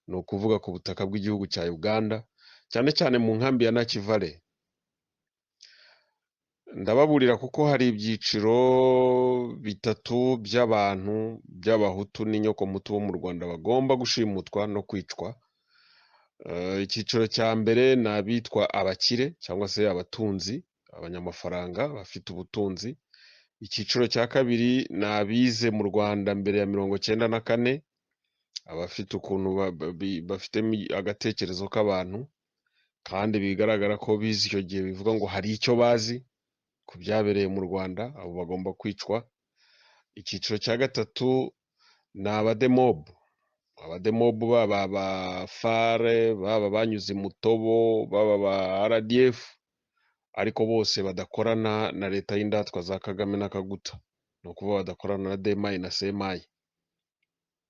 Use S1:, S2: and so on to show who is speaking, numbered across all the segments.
S1: ni ukuvuga ku butaka bw'igihugu cya Uganda cyane cyane mu nkambi ya Nakivale. Ndababurira kuko hari ibyiciro bitatu by'abantu by'abahutu n'inyokomutu bo mu Rwanda bagomba gushimutwa no kwicwa. Icyiciro cya mbere ni abitwa abakire cyangwa se abatunzi, abanyamafaranga bafite ubutunzi. Icyiciro cya kabiri ni abize mu Rwanda mbere ya 1994, abafite ukuntu bafite agatekerezo k'abantu kandi bigaragara ko bize icyo gihe, bivuga ngo hari icyo bazi ku byabereye mu Rwanda, abo bagomba kwicwa. Icyiciro cya gatatu ni abademobu, baba ba fare, baba banyuze mutobo, baba ba RDF, ariko bose badakorana na leta y'indatwa za Kagame na Kaguta, ni ukuvuga badakorana na DMI na CMI.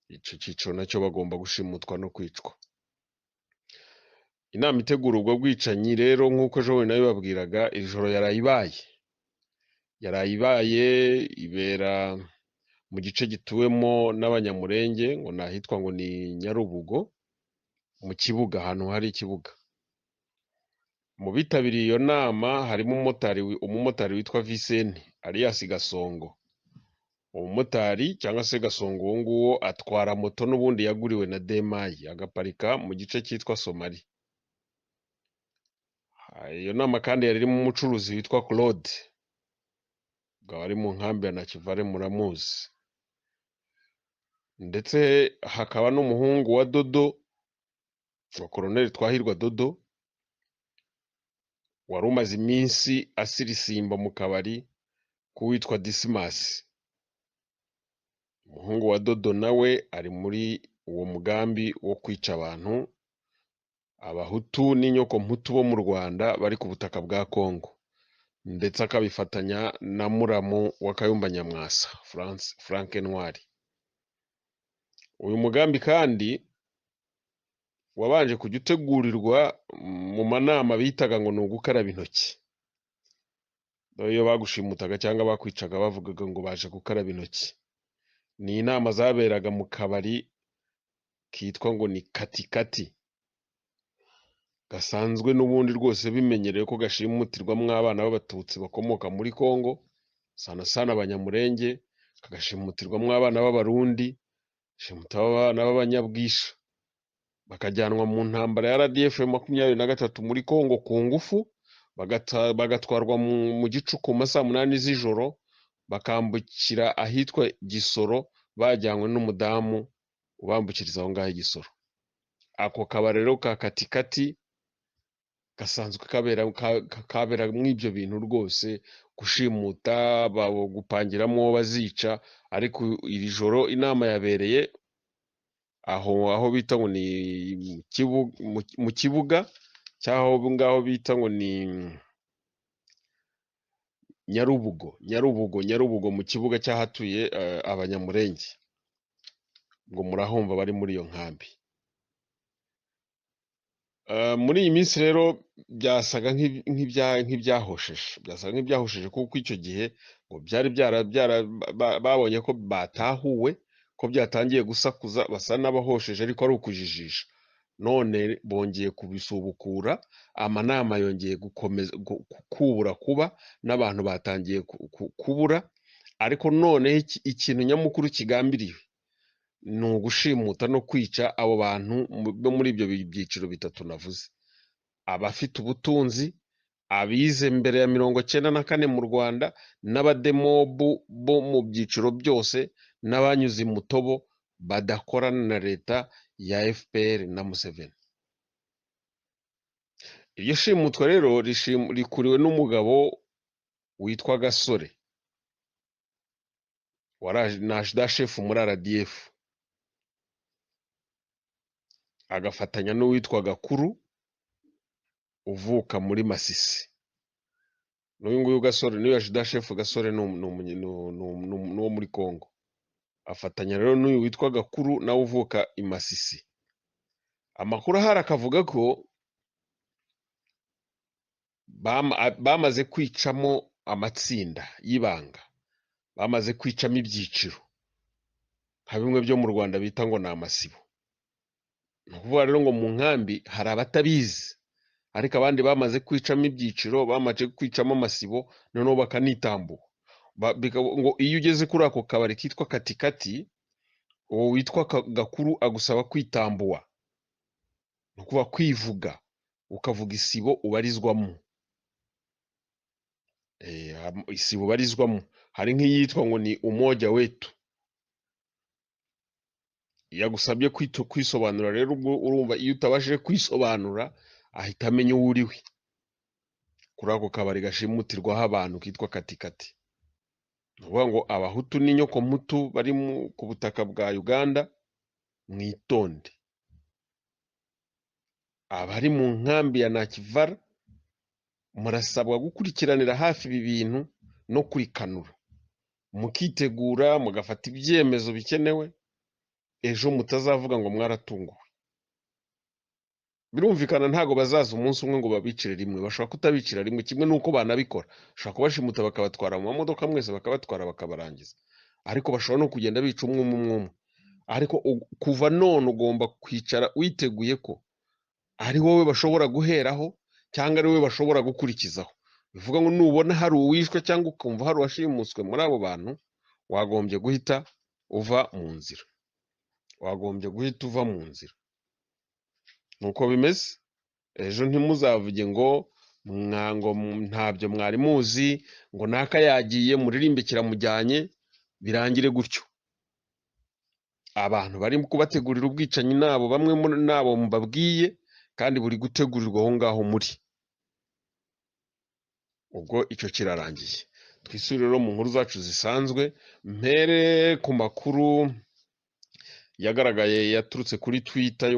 S1: Icyo cyiciro nacyo bagomba gushimutwa no kwicwa. Inama itegura ubwo bwicanyi rero nk'uko ejo bundi nabibabwiraga, iri joro yarayibaye ibera mu gice gituwemo n'abanyamurenge, ngo nahitwa ngo ni Nyarubugo, mu kibuga, ahantu hari ikibuga. Mu bitabiriye iyo nama harimo umumotari witwa Viseni alias Gasongo. Umumotari cyangwa se Gasongo uwo nguwo atwara moto n'ubundi yaguriwe na DMI, agaparika mu gice cyitwa Somali. Iyo nama kandi yari irimo umucuruzi witwa Claude, ubwo ari mu nkambi ya Nakivale, muramuzi. Ndetse hakaba n'umuhungu wa Dodo, wa Colonel Twahirwa Dodo, wari umaze iminsi asirisimba mu kabari k'uwitwa Dismas. Umuhungu wa Dodo nawe ari muri uwo mugambi wo kwica abantu, abahutu n'inyokomutu bo mu Rwanda bari ku butaka bwa Congo, ndetse akabifatanya na muramu wa Kayumba Nyamwasa, Frank Ntwari. Uyu mugambi kandi wabanje kujya utegurirwa mu manama bitaga ngo ni ugukaraba intoki. Iyo bagushimutaga cyangwa bakwicaga bavugaga ngo baje gukaraba intoki. Ni inama zaberaga mu kabari kitwa ngo ni Katikati, gasanzwe n'ubundi rwose bimenyerewe ko gashimutirwamo abana b'abatutsi bakomoka muri Congo, sana sana abanyamurenge, kagashimutirwamo abana b'abarundi, gashimutirwamo abana b'abanyabwisha, bakajyanwa mu ntambara ya RDF 23 muri Congo ku ngufu, bagatwarwa mu gicuku mu saa 8 z'ijoro, bakambukira ahitwa Gisoro, bajyanywe n'umudamu ubambukiriza aho ngaho Gisoro. Ako kabari rero ka Katikati gasanzwe kabera mw'ibyo bintu rwose, gushimuta, gupangiramo bazica. Ariko iri joro inama yabereye aho bita ngo ni mu kibuga cyaho ngaho bita ngo ni Nyarubugo, mu kibuga cyahatuye abanyamurenge. Ngo murahumva bari muri iyo nkambi. Muri iyi minsi rero byasaga nk'ibyahosheje, kuko icyo gihe ngo byari babonye ko batahuwe, ko byatangiye gusakuza, basa n'abahosheje ariko ari ukujijisha. None bongeye kubisubukura, amanama yongeye kubura kuba, n'abantu batangiye kubura, ariko none ikintu nyamukuru kigambiriwe ni ugushimuta no kwica abo bantu bo muri ibyo byiciro bitatu navuze: abafite ubutunzi, abize mbere ya 1994 mu Rwanda, n'abademobu bo mu byiciro byose, n'abanyuze mutobo badakorana na leta ya FPR na Museveni. Iryo shimutwa rero rikuriwe n'umugabo witwa Gasore, na chef muri RDF, agafatanya n'uwitwa Gakuru uvuka muri Masisi. N'uyu nguyu Gasore niyo yashida chef. Gasore n'uwo muri Congo, afatanya rero n'uyu witwa Gakuru nawe uvuka i Masisi. Amakuru ahari akavuga ko bamaze kwicamo amatsinda y'ibanga, bamaze kwicamo ibyiciro nka bimwe byo mu Rwanda bita ngo ni amasibo. Ni ukuvuga rero ngo mu nkambi hari abatabizi, ariko abandi bamaze kwicamo ibyiciro, bamaze kwicamo amasibo, noneho bakanitambuka. Ngo iyo ugeze kuri ako kabari kitwa katikati, uwo witwa Gakuru agusaba kwitambuwa, ni ukuvuga kwivuga, ukavuga isibo ubarizwamo. Isibo ubarizwamo hari nk'iyitwa ngo ni umoja wetu. Iyo agusabye kwisobanura rero, ubwo urumva iyo utabashije kwisobanura ahita amenya uwo uriwe. Kuri ako kabari gashimutirwaho abantu kitwa katikati. Ni ukuvuga ngo abahutu n'inyokomutu bari ku butaka bwa Uganda mwitonde. Abari mu nkambi ya Nakivara murasabwa gukurikiranira hafi ibi bintu no kurikanura, mukitegura mugafata ibyemezo bikenewe, ejo mutazavuga ngo mwaratunguwe. Birumvikana ntago bazaza umunsi umwe ngo babicire rimwe, bashobora kutabicira rimwe, kimwe nuko banabikora, bashobora kubashimuta bakabatwara mu mamodoka mwese bakabatwara bakabarangiza, ariko bashobora no kugenda bica umwe umwe. Ariko kuva none ugomba kwicara witeguye ko ari wowe bashobora guheraho cyangwa ari wowe bashobora gukurikizaho. Bivuga ngo nubona hari uwishwe cyangwa ukumva hari uwashimuswe muri abo bantu, wagombye guhita uva mu nzira, nuko bimeze. Ejo ntimuzavuge ngo ntabyo mwari muzi, ngo naka yagiye muririmbe kiramujyanye, birangire gutyo. Abantu bari kubategurira ubwicanyi nabo, bamwe nabo mbabwiye, kandi buri gutegurirwa aho ngaho muri. Ubwo icyo kirarangiye. Twisubire rero mu nkuru zacu zisanzwe, mpere ku makuru yagaragaye yaturutse kuri Twitter